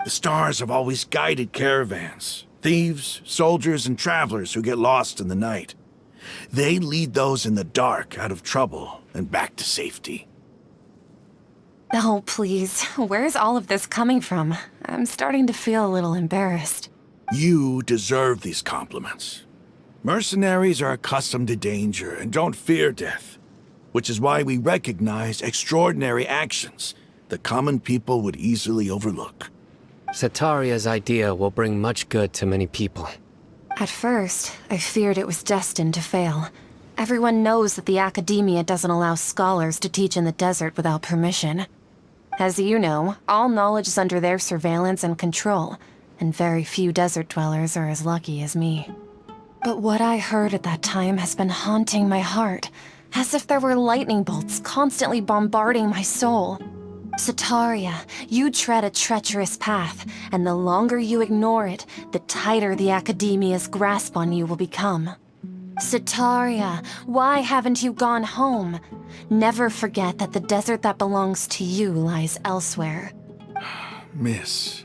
The stars have always guided caravans, thieves, soldiers, and travelers who get lost in the night. They lead those in the dark out of trouble and back to safety. Oh, please. Where's all of this coming from? I'm starting to feel a little embarrassed. You deserve these compliments. Mercenaries are accustomed to danger and don't fear death, which is why we recognize extraordinary actions that common people would easily overlook. Setaria's idea will bring much good to many people. At first, I feared it was destined to fail. Everyone knows that the Academia doesn't allow scholars to teach in the desert without permission. As you know, all knowledge is under their surveillance and control, and very few desert dwellers are as lucky as me. But what I heard at that time has been haunting my heart, as if there were lightning bolts constantly bombarding my soul. Setaria, you tread a treacherous path, and the longer you ignore it, the tighter the Academia's grasp on you will become. Setaria, why haven't you gone home? Never forget that the desert that belongs to you lies elsewhere. Miss.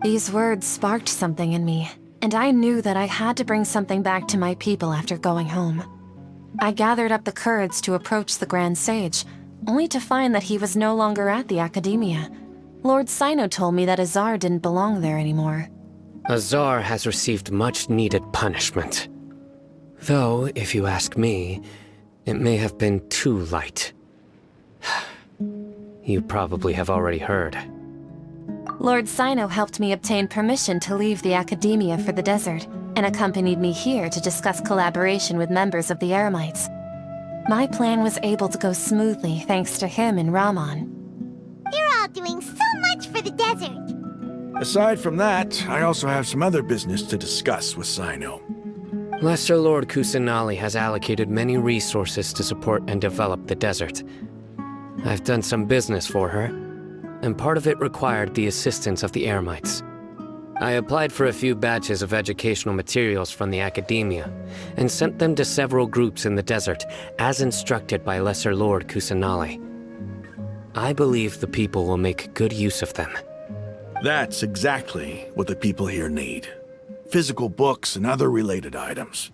These words sparked something in me, and I knew that I had to bring something back to my people after going home. I gathered up the courage to approach the Grand Sage, only to find that he was no longer at the Academia. Lord Sino told me that Azar didn't belong there anymore. Azar has received much-needed punishment. Though, if you ask me, it may have been too light. You probably have already heard. Lord Sino helped me obtain permission to leave the Academia for the desert, and accompanied me here to discuss collaboration with members of the Eremites. My plan was able to go smoothly thanks to him and Rahman. You're all doing so much for the desert. Aside from that, I also have some other business to discuss with Sino. Lesser Lord Kusanali has allocated many resources to support and develop the desert. I've done some business for her, and part of it required the assistance of the Eremites. I applied for a few batches of educational materials from the Academia, and sent them to several groups in the desert, as instructed by Lesser Lord Kusanali. I believe the people will make good use of them. That's exactly what the people here need. Physical books and other related items.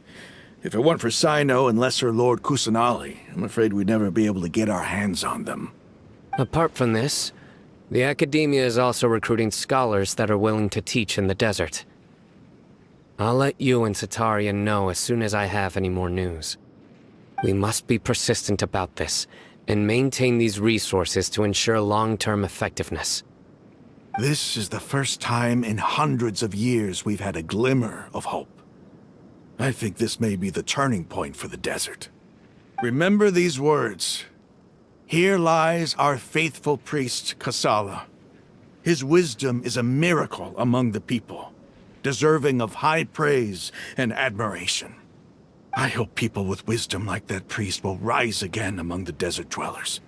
If it weren't for Sino and Lesser Lord Kusanali, I'm afraid we'd never be able to get our hands on them. Apart from this, the Academia is also recruiting scholars that are willing to teach in the desert. I'll let you and Setaria know as soon as I have any more news. We must be persistent about this, and maintain these resources to ensure long-term effectiveness. This is the first time in hundreds of years we've had a glimmer of hope. I think this may be the turning point for the desert. Remember these words. Here lies our faithful priest, Kasala. His wisdom is a miracle among the people, deserving of high praise and admiration. I hope people with wisdom like that priest will rise again among the desert dwellers.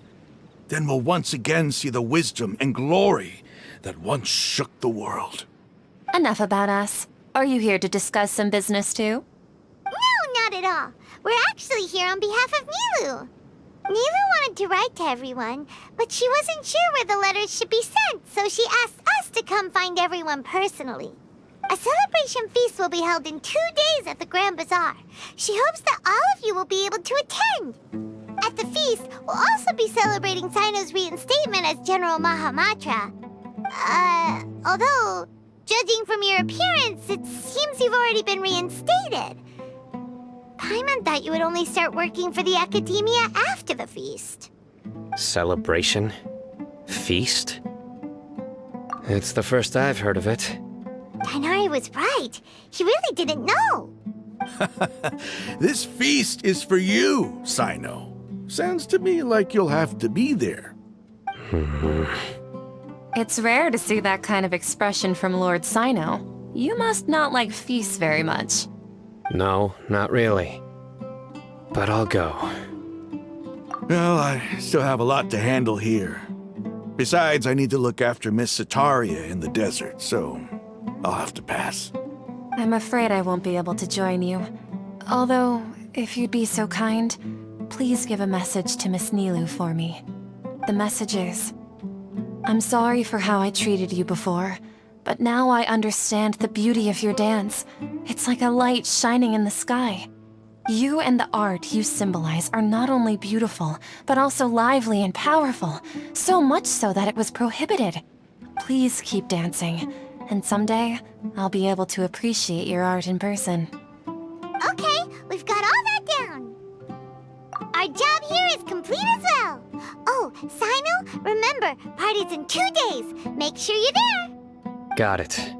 Then we'll once again see the wisdom and glory that once shook the world. Enough about us. Are you here to discuss some business too? No, not at all. We're actually here on behalf of Nilu. Nilu wanted to write to everyone, but she wasn't sure where the letters should be sent, so she asked us to come find everyone personally. A celebration feast will be held in 2 days at the Grand Bazaar. She hopes that all of you will be able to attend. At the feast, we'll also be celebrating Sino's reinstatement as General Mahamatra. Although, judging from your appearance, it seems you've already been reinstated. Paimon thought you would only start working for the Academia after the feast. Celebration? Feast? It's the first I've heard of it. Tighnari was right. He really didn't know. This feast is for you, Sino. Sounds to me like you'll have to be there. It's rare to see that kind of expression from Lord Sino. You must not like feasts very much. No, not really. But I'll go. Well, I still have a lot to handle here. Besides, I need to look after Miss Setaria in the desert, so I'll have to pass. I'm afraid I won't be able to join you. Although, if you'd be so kind, please give a message to Miss Nilu for me. The message is, I'm sorry for how I treated you before, but now I understand the beauty of your dance. It's like a light shining in the sky. You and the art you symbolize are not only beautiful, but also lively and powerful, so much so that it was prohibited. Please keep dancing, and someday I'll be able to appreciate your art in person. Okay, we've got all that down. Our job here is complete as well. Oh, Sino, remember, party's in 2 days. Make sure you're there. Got it.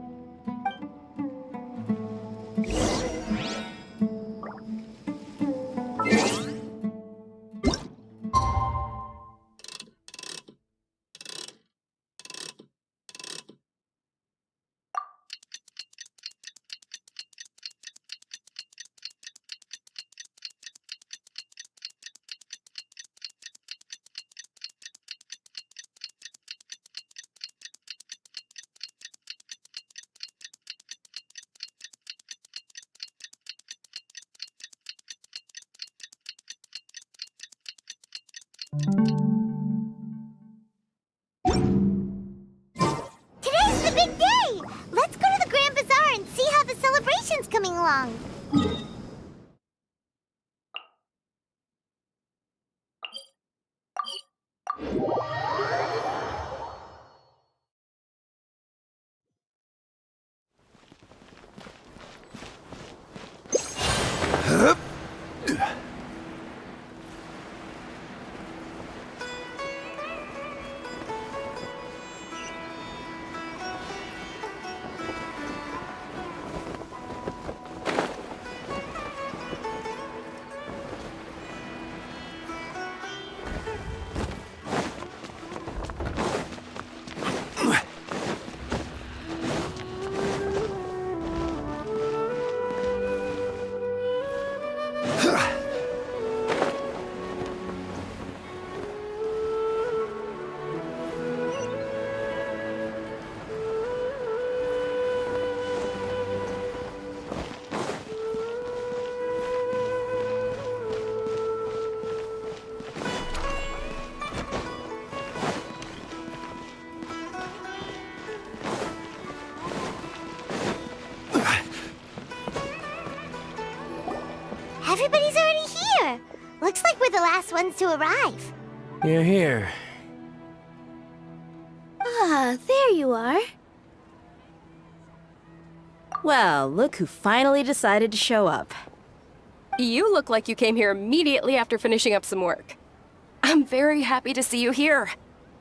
Today's the big day! Let's go to the Grand Bazaar and see how the celebration's coming along. Everybody's already here. Looks like we're the last ones to arrive. You're here. Ah, there you are. Well, look who finally decided to show up. You look like you came here immediately after finishing up some work. I'm very happy to see you here.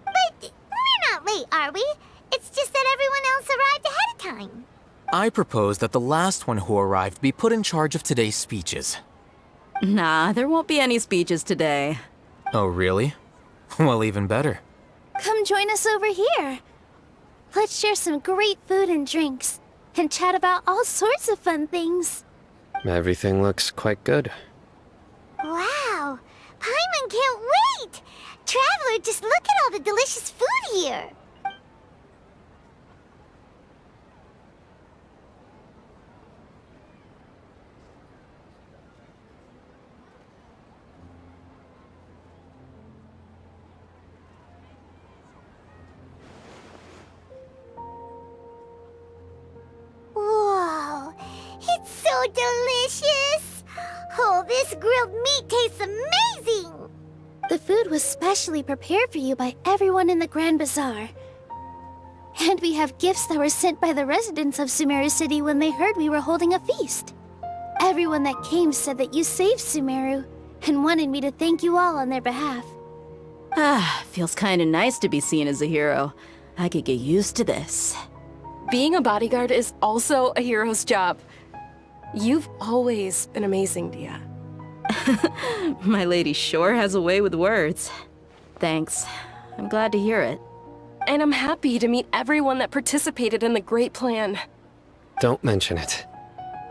But we're not late, are we? It's just that everyone else arrived ahead of time. I propose that the last one who arrived be put in charge of today's speeches. Nah, there won't be any speeches today. Oh, really? Well, even better. Come join us over here. Let's share some great food and drinks, and chat about all sorts of fun things. Everything looks quite good. Wow! Paimon can't wait! Traveler, just look at all the delicious food here! Whoa! It's so delicious! Oh, this grilled meat tastes amazing! The food was specially prepared for you by everyone in the Grand Bazaar. And we have gifts that were sent by the residents of Sumeru City when they heard we were holding a feast. Everyone that came said that you saved Sumeru, and wanted me to thank you all on their behalf. Ah, feels kinda nice to be seen as a hero. I could get used to this. Being a bodyguard is also a hero's job. You've always been amazing, Dia. My lady sure has a way with words. Thanks. I'm glad to hear it. And I'm happy to meet everyone that participated in the great plan. Don't mention it.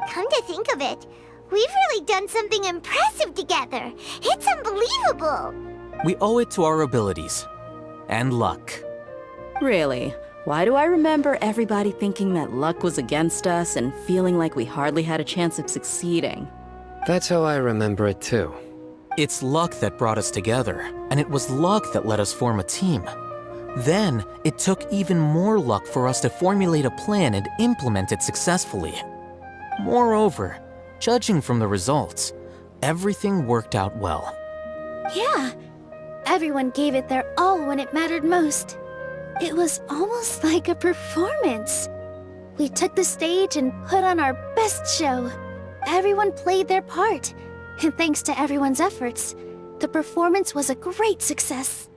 Come to think of it, we've really done something impressive together. It's unbelievable! We owe it to our abilities. And luck. Really? Why do I remember everybody thinking that luck was against us and feeling like we hardly had a chance of succeeding? That's how I remember it too. It's luck that brought us together, and it was luck that let us form a team. Then, it took even more luck for us to formulate a plan and implement it successfully. Moreover, judging from the results, everything worked out well. Yeah, everyone gave it their all when it mattered most. It was almost like a performance. We took the stage and put on our best show. Everyone played their part, and thanks to everyone's efforts, the performance was a great success.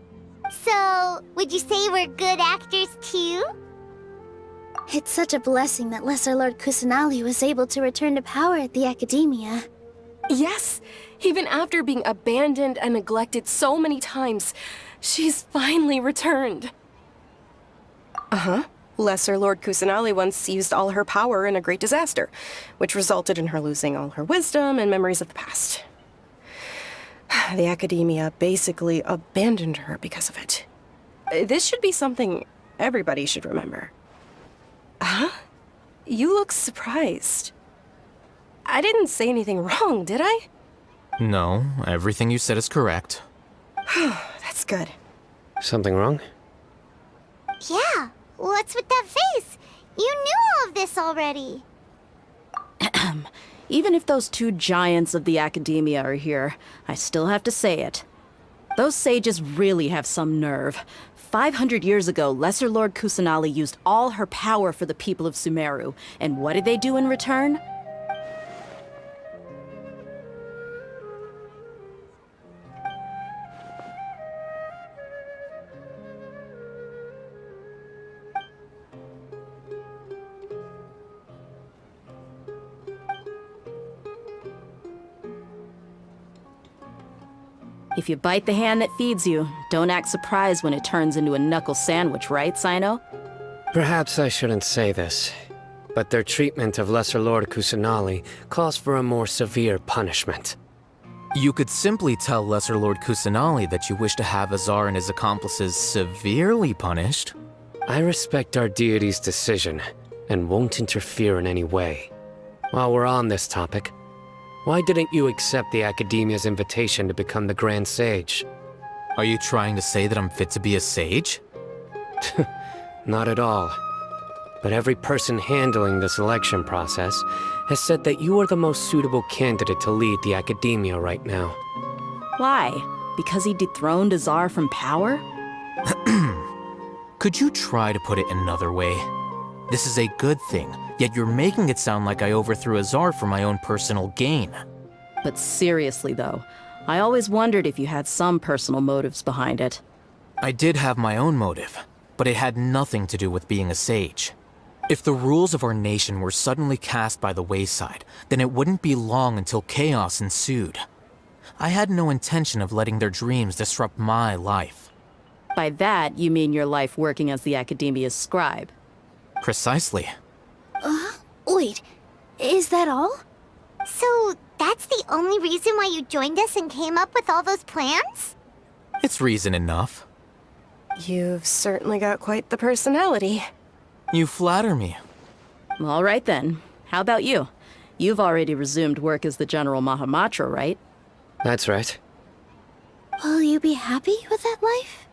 So, would you say we're good actors too? It's such a blessing that Lesser Lord Kusanali was able to return to power at the Academia. Yes, even after being abandoned and neglected so many times, she's finally returned. Uh-huh. Lesser Lord Kusanali once used all her power in a great disaster, which resulted in her losing all her wisdom and memories of the past. The Academia basically abandoned her because of it. This should be something everybody should remember. Huh? You look surprised. I didn't say anything wrong, did I? No, everything you said is correct. That's good. Something wrong? Yeah, what's with that face? You knew all of this already. Even if those two giants of the Academia are here, I still have to say it. Those sages really have some nerve. 500 years ago, Lesser Lord Kusanali used all her power for the people of Sumeru, and what did they do in return? If you bite the hand that feeds you, don't act surprised when it turns into a knuckle sandwich, right, Sino? Perhaps I shouldn't say this, but their treatment of Lesser Lord Kusanali calls for a more severe punishment. You could simply tell Lesser Lord Kusanali that you wish to have Azar and his accomplices severely punished. I respect our deity's decision, and won't interfere in any way. While we're on this topic, why didn't you accept the Academia's invitation to become the Grand Sage? Are you trying to say that I'm fit to be a sage? Not at all. But every person handling the selection process has said that you are the most suitable candidate to lead the Academia right now. Why? Because he dethroned Azar from power? Could you try to put it another way? This is a good thing, yet you're making it sound like I overthrew Azar for my own personal gain. But seriously, though, I always wondered if you had some personal motives behind it. I did have my own motive, but it had nothing to do with being a sage. If the rules of our nation were suddenly cast by the wayside, then it wouldn't be long until chaos ensued. I had no intention of letting their dreams disrupt my life. By that, you mean your life working as the Academia's scribe. Precisely. Wait, is that all? So, that's the only reason why you joined us and came up with all those plans? It's reason enough. You've certainly got quite the personality. You flatter me. All right then. How about you? You've already resumed work as the General Mahamatra, right? That's right. Will you be happy with that life?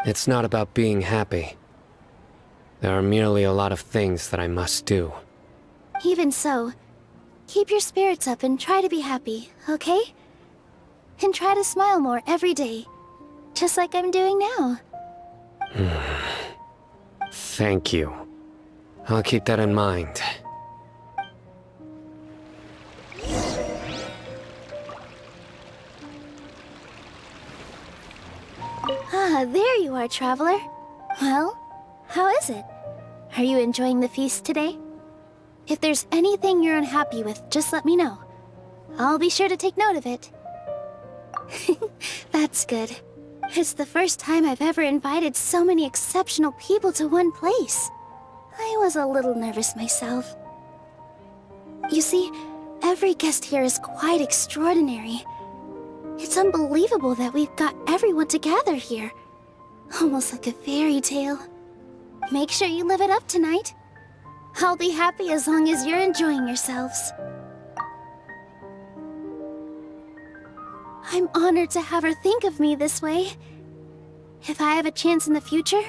It's not about being happy. There are merely a lot of things that I must do. Even so, keep your spirits up and try to be happy, okay? And try to smile more every day, just like I'm doing now. Thank you. I'll keep that in mind. Ah, there you are, traveler. Well, how is it? Are you enjoying the feast today? If there's anything you're unhappy with, just let me know. I'll be sure to take note of it. That's good. It's the first time I've ever invited so many exceptional people to one place. I was a little nervous myself. You see, every guest here is quite extraordinary. It's unbelievable that we've got everyone together here. Almost like a fairy tale. Make sure you live it up tonight. I'll be happy as long as you're enjoying yourselves. I'm honored to have her think of me this way. If I have a chance in the future,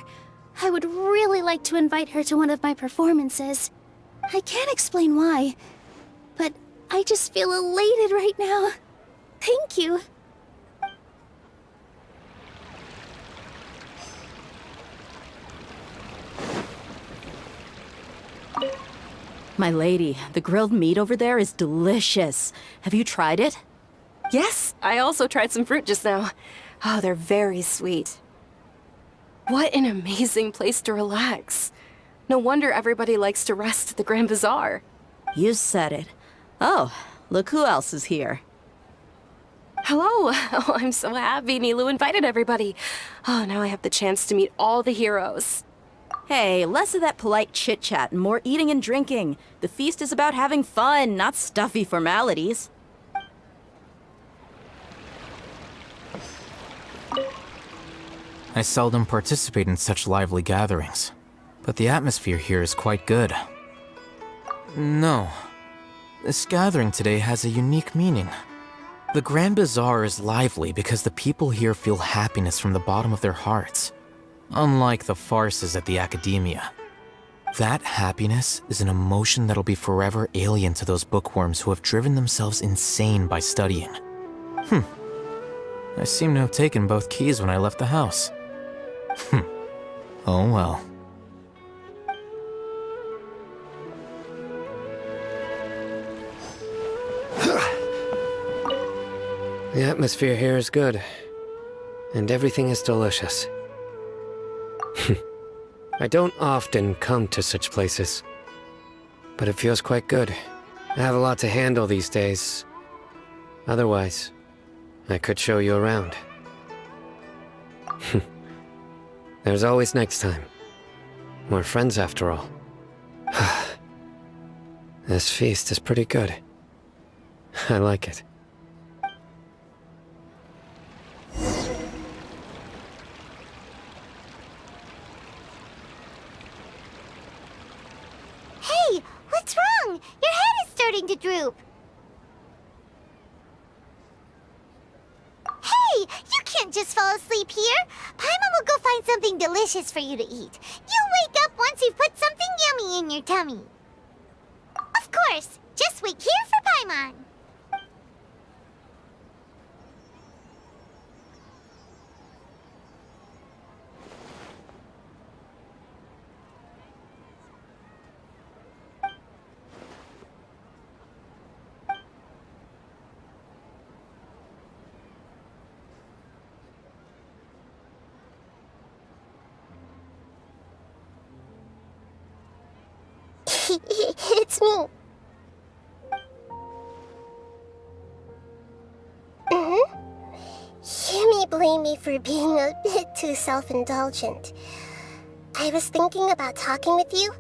I would really like to invite her to one of my performances. I can't explain why, but I just feel elated right now. Thank you. My lady, the grilled meat over there is delicious. Have you tried it? Yes, I also tried some fruit just now. Oh, they're very sweet. What an amazing place to relax. No wonder everybody likes to rest at the Grand Bazaar. You said it. Oh, look who else is here. Hello. Oh, I'm so happy Nilu invited everybody. Oh, now I have the chance to meet all the heroes. Hey, less of that polite chit-chat and more eating and drinking. The feast is about having fun, not stuffy formalities. I seldom participate in such lively gatherings, but the atmosphere here is quite good. No, this gathering today has a unique meaning. The Grand Bazaar is lively because the people here feel happiness from the bottom of their hearts, unlike the farces at the Academia. That happiness is an emotion that'll be forever alien to those bookworms who have driven themselves insane by studying. I seem to have taken both keys when I left the house. Oh well. The atmosphere here is good, and everything is delicious. I don't often come to such places, but it feels quite good. I have a lot to handle these days. Otherwise, I could show you around. There's always next time. We're friends after all. This feast is pretty good. I like it. Hey, what's wrong? Your head is starting to droop. Hey, you can't just fall asleep here. Paimon will go find something delicious for you to eat. You'll wake up once you've put something yummy in your tummy. Of course, just wait here for Paimon. It's me. You may blame me for being a bit too self-indulgent. I was thinking about talking with you,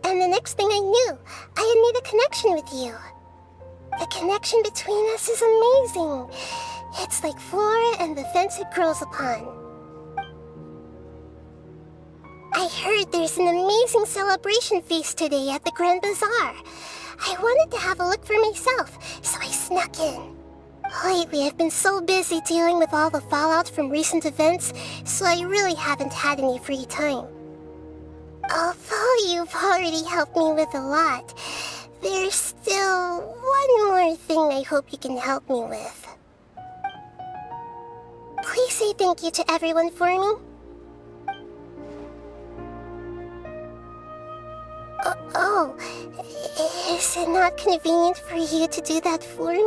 and the next thing I knew, I had made a connection with you. The connection between us is amazing. It's like flora and the fence it grows upon. I heard there's an amazing celebration feast today at the Grand Bazaar. I wanted to have a look for myself, so I snuck in. Lately, I've been so busy dealing with all the fallout from recent events, so I really haven't had any free time. Although you've already helped me with a lot, there's still one more thing I hope you can help me with. Please say thank you to everyone for me. Oh, is it not convenient for you to do that for me?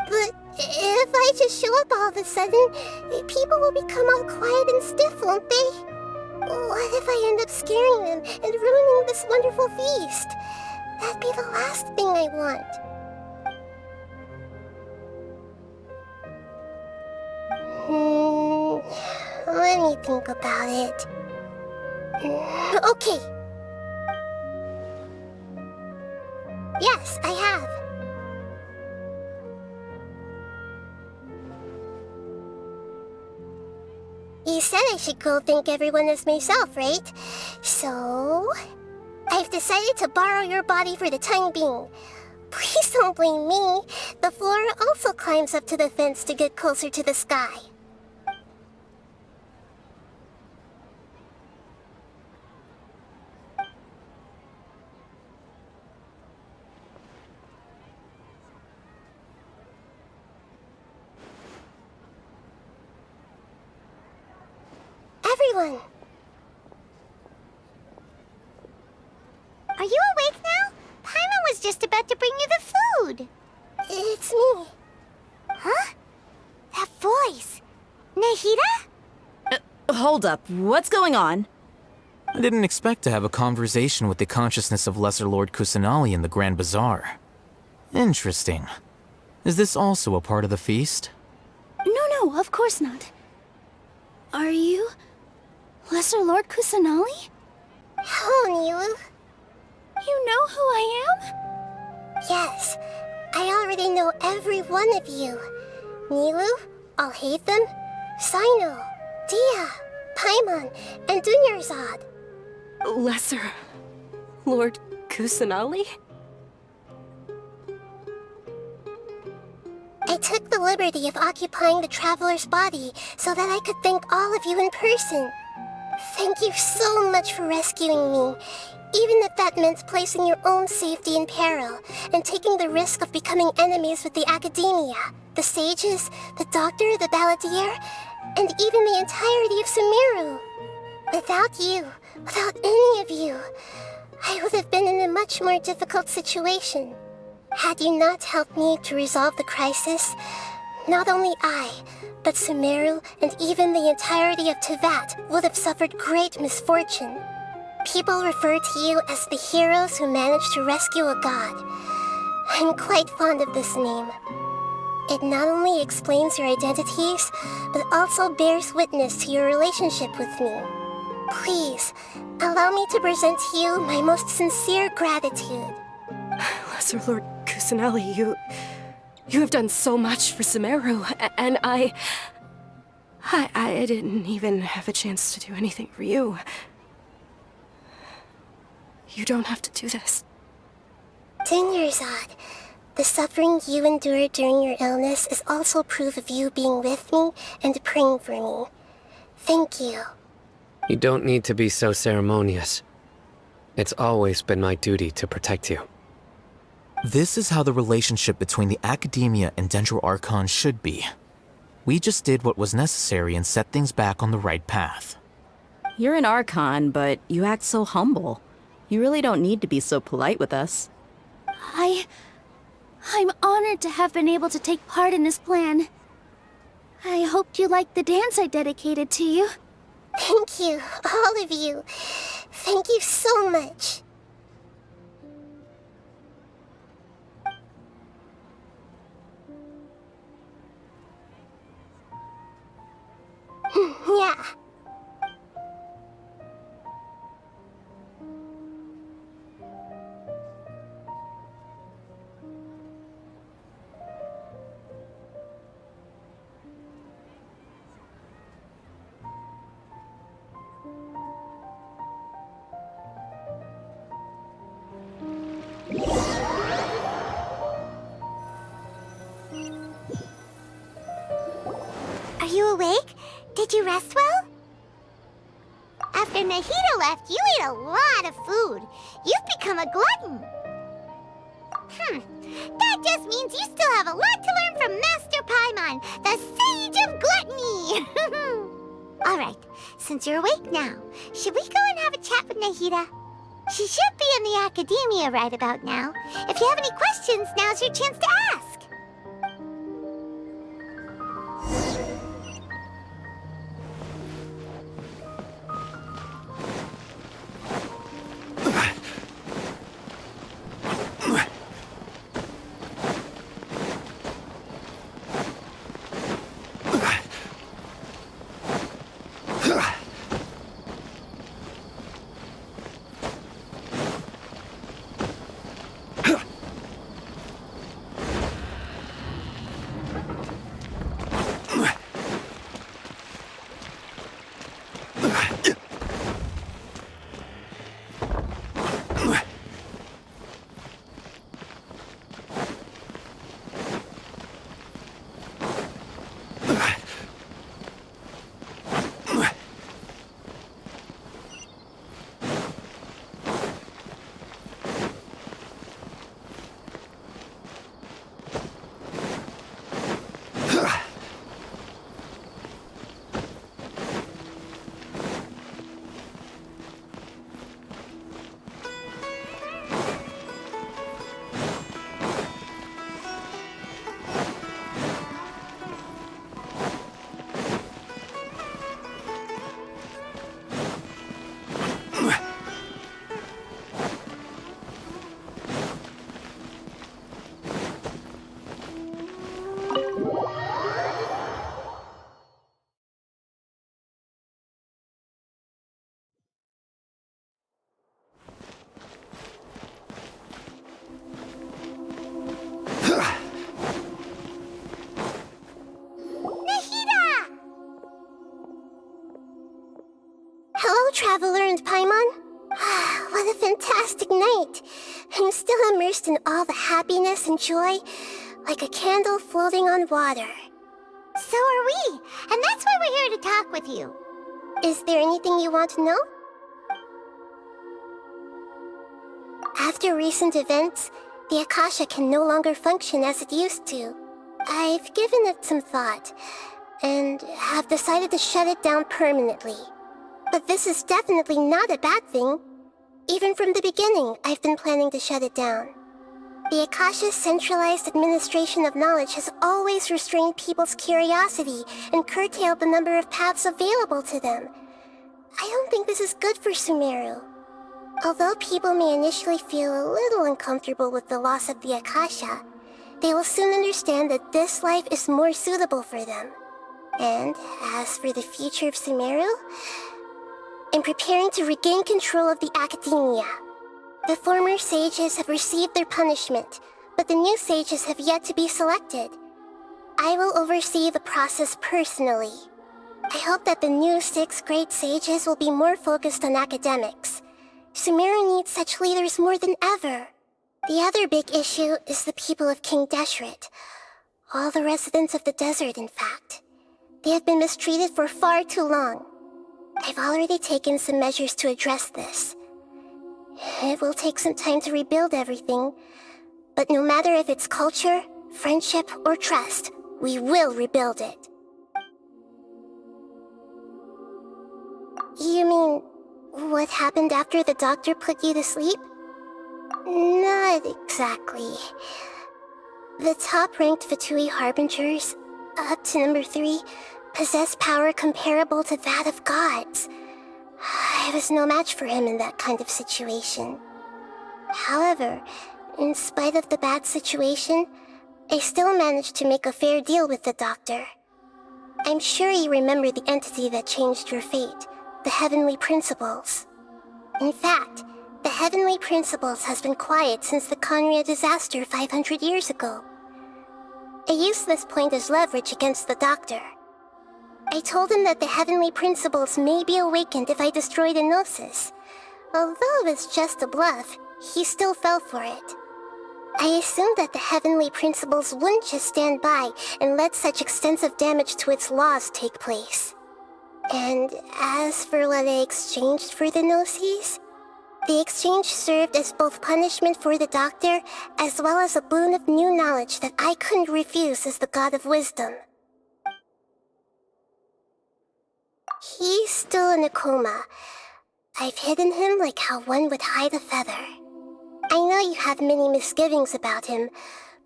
But if I just show up all of a sudden, people will become all quiet and stiff, won't they? What if I end up scaring them and ruining this wonderful feast? That'd be the last thing I want. Let me think about it. Okay. Yes, I have. You said I should go thank everyone as myself, right? So, I've decided to borrow your body for the time being. Please don't blame me. The Flora also climbs up to the fence to get closer to the sky. Everyone! Are you awake now? Paimon was just about to bring you the food. It's me. Huh? That voice. Nahida? Hold up, what's going on? I didn't expect to have a conversation with the consciousness of Lesser Lord Kusanali in the Grand Bazaar. Interesting. Is this also a part of the feast? No, of course not. Are you Lesser Lord Kusanali? Hello, Nilu. You know who I am? Yes, I already know every one of you. Nilu, Alhaitham, Sino, Dia, Paimon, and Dunyarzad. Lesser Lord Kusanali? I took the liberty of occupying the Traveler's body so that I could thank all of you in person. Thank you so much for rescuing me, even if that meant placing your own safety in peril and taking the risk of becoming enemies with the Academia, the sages, the doctor, the balladeer, and even the entirety of Sumeru. Without you, without any of you, I would have been in a much more difficult situation. Had you not helped me to resolve the crisis, not only I, but Sumeru and even the entirety of Tevat would have suffered great misfortune. People refer to you as the heroes who managed to rescue a god. I'm quite fond of this name. It not only explains your identities, but also bears witness to your relationship with me. Please, allow me to present to you my most sincere gratitude. Lesser Lord Kusanali, you have done so much for Sumeru, and I didn't even have a chance to do anything for you. You don't have to do this. Dunyarzad, the suffering you endured during your illness is also proof of you being with me and praying for me. Thank you. You don't need to be so ceremonious. It's always been my duty to protect you. This is how the relationship between the Academia and Dendro Archon should be. We just did what was necessary and set things back on the right path. You're an Archon, but you act so humble. You really don't need to be so polite with us. I'm honored to have been able to take part in this plan. I hoped you liked the dance I dedicated to you. Thank you, all of you. Thank you so much. Yeah. Are you awake? Did you rest well? After Nahida left, you ate a lot of food. You've become a glutton. That just means you still have a lot to learn from Master Paimon, the Sage of Gluttony. Alright, since you're awake now, should we go and have a chat with Nahida? She should be in the Academia right about now. If you have any questions, now's your chance to ask. Traveler and Paimon. What a fantastic night. I'm still immersed in all the happiness and joy, like a candle floating on water. So are we, and that's why we're here to talk with you. Is there anything you want to know? After recent events, the Akasha can no longer function as it used to. I've given it some thought, and have decided to shut it down permanently. But this is definitely not a bad thing. Even from the beginning, I've been planning to shut it down. The Akasha's centralized administration of knowledge has always restrained people's curiosity and curtailed the number of paths available to them. I don't think this is good for Sumeru. Although people may initially feel a little uncomfortable with the loss of the Akasha, they will soon understand that this life is more suitable for them. And as for the future of Sumeru, I'm preparing to regain control of the academia. The former sages have received their punishment, but the new sages have yet to be selected. I will oversee the process personally. I hope that the new 6th grade sages will be more focused on academics. Sumeru needs such leaders more than ever. The other big issue is the people of King Deshret. All the residents of the desert, in fact. They have been mistreated for far too long. I've already taken some measures to address this. It will take some time to rebuild everything, but no matter if it's culture, friendship, or trust, we will rebuild it. You mean, what happened after the doctor put you to sleep? Not exactly. The top-ranked Fatui Harbingers, up to number 3, possess power comparable to that of gods. I was no match for him in that kind of situation. However, in spite of the bad situation, I still managed to make a fair deal with the doctor. I'm sure you remember the entity that changed your fate, the Heavenly Principles. In fact, the Heavenly Principles has been quiet since the Conria disaster 500 years ago. I used this point as leverage against the doctor. I told him that the Heavenly Principles may be awakened if I destroy the Gnosis. Although it was just a bluff, he still fell for it. I assumed that the Heavenly Principles wouldn't just stand by and let such extensive damage to its laws take place. And as for what I exchanged for the Gnosis, the exchange served as both punishment for the doctor as well as a boon of new knowledge that I couldn't refuse as the God of Wisdom. He's still in a coma. I've hidden him like how one would hide a feather. I know you have many misgivings about him,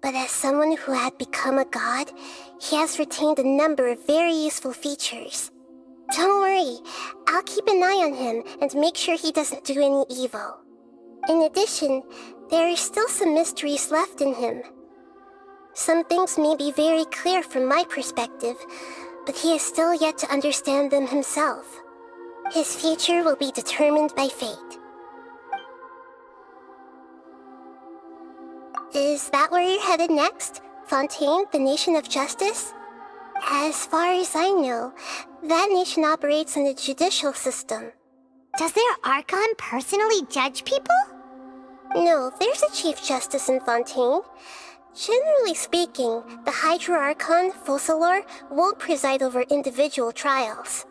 but as someone who had become a god, he has retained a number of very useful features. Don't worry, I'll keep an eye on him and make sure he doesn't do any evil. In addition, there are still some mysteries left in him. Some things may be very clear from my perspective, but he is still yet to understand them himself. His future will be determined by fate. Is that where you're headed next? Fontaine, the Nation of Justice? As far as I know, that nation operates in a judicial system. Does their Archon personally judge people? No, there's a Chief Justice in Fontaine. Generally speaking, the Hydra Archon, Focalor, won't preside over individual trials.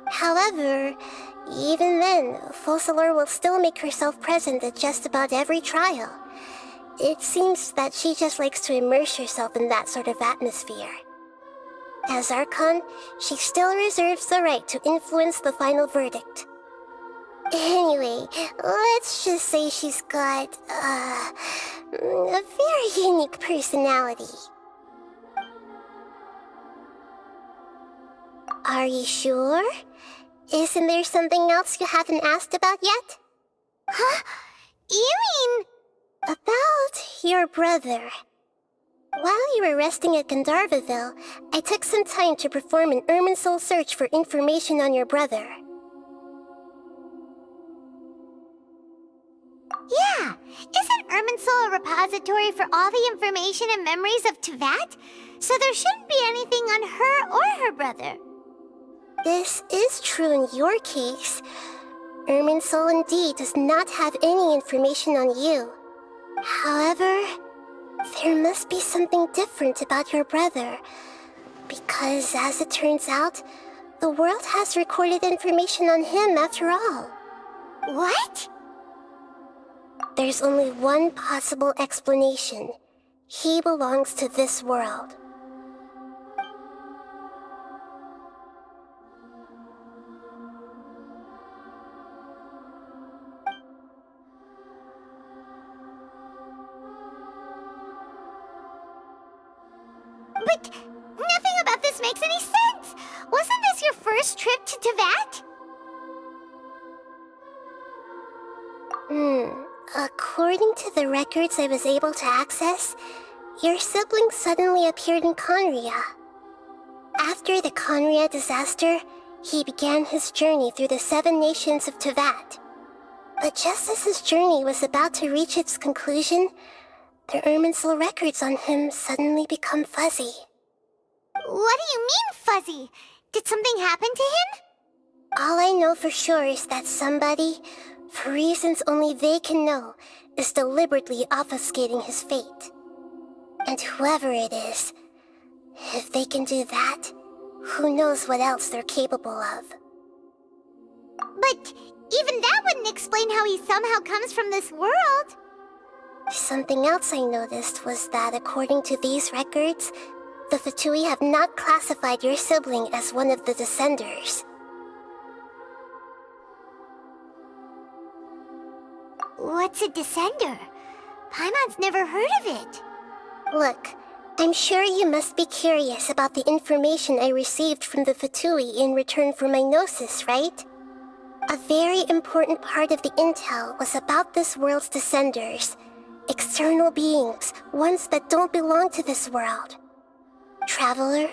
However, even then, Focalor will still make herself present at just about every trial. It seems that she just likes to immerse herself in that sort of atmosphere. As Archon, she still reserves the right to influence the final verdict. Anyway, let's just say she's got, a very unique personality. Are you sure? Isn't there something else you haven't asked about yet? Huh? You mean... About your brother. While you were resting at Gandharvaville, I took some time to perform an Irminsul search for information on your brother. Yeah! Isn't Irminsul a repository for all the information and memories of Tevat? So there shouldn't be anything on her or her brother. This is true in your case. Irminsul indeed does not have any information on you. However, there must be something different about your brother. Because, as it turns out, the world has recorded information on him after all. What? There's only one possible explanation. He belongs to this world. But nothing about this makes any sense! Wasn't this your first trip to Teyvat? According to the records I was able to access, your sibling suddenly appeared in Conria. After the Conria disaster, he began his journey through the 7 nations of Teyvat. But just as his journey was about to reach its conclusion, the Irminsul records on him suddenly become fuzzy. What do you mean, fuzzy? Did something happen to him? All I know for sure is that somebody, for reasons only they can know, is deliberately obfuscating his fate. And whoever it is, if they can do that, who knows what else they're capable of. But even that wouldn't explain how he somehow comes from this world. Something else I noticed was that according to these records, the Fatui have not classified your sibling as one of the Descenders. What's a Descender? Paimon's never heard of it. Look, I'm sure you must be curious about the information I received from the Fatui in return for my gnosis, right? A very important part of the intel was about this world's Descenders. External beings, ones that don't belong to this world. Traveler,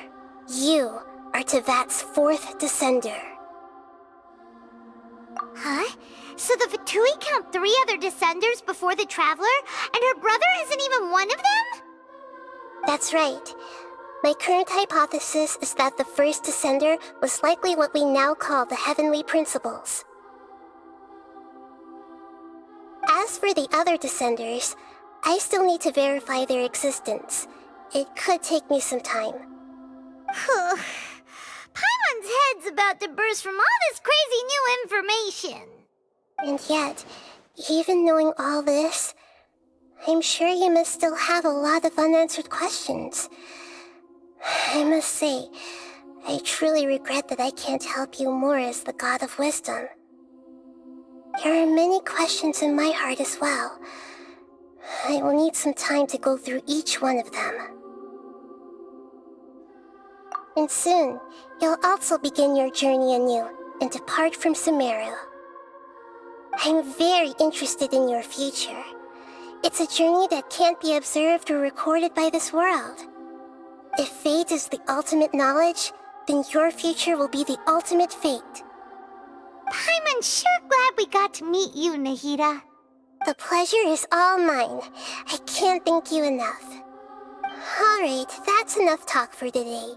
you are Teyvat's 4th Descender. Huh? So the Fatui count 3 other Descenders before the Traveler, and her brother isn't even one of them? That's right. My current hypothesis is that the first Descender was likely what we now call the Heavenly Principles. As for the other Descenders, I still need to verify their existence. It could take me some time. Paimon's head's about to burst from all this crazy new information. And yet, even knowing all this, I'm sure you must still have a lot of unanswered questions. I must say, I truly regret that I can't help you more as the God of Wisdom. There are many questions in my heart as well. I will need some time to go through each one of them. And soon, you'll also begin your journey anew and depart from Sumeru. I'm very interested in your future. It's a journey that can't be observed or recorded by this world. If fate is the ultimate knowledge, then your future will be the ultimate fate. Paimon's sure glad we got to meet you, Nahida. The pleasure is all mine. I can't thank you enough. Alright, that's enough talk for today.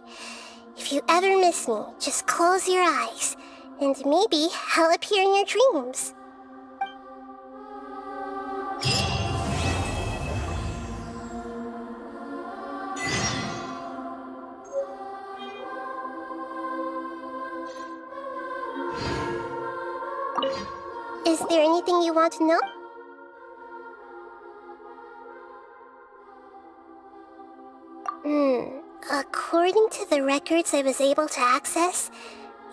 If you ever miss me, just close your eyes, and maybe I'll appear in your dreams. Is there anything you want to know? According to the records I was able to access,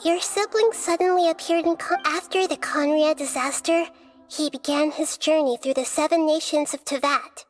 your sibling suddenly appeared after the Conria disaster. He began his journey through the 7 nations of Teyvat.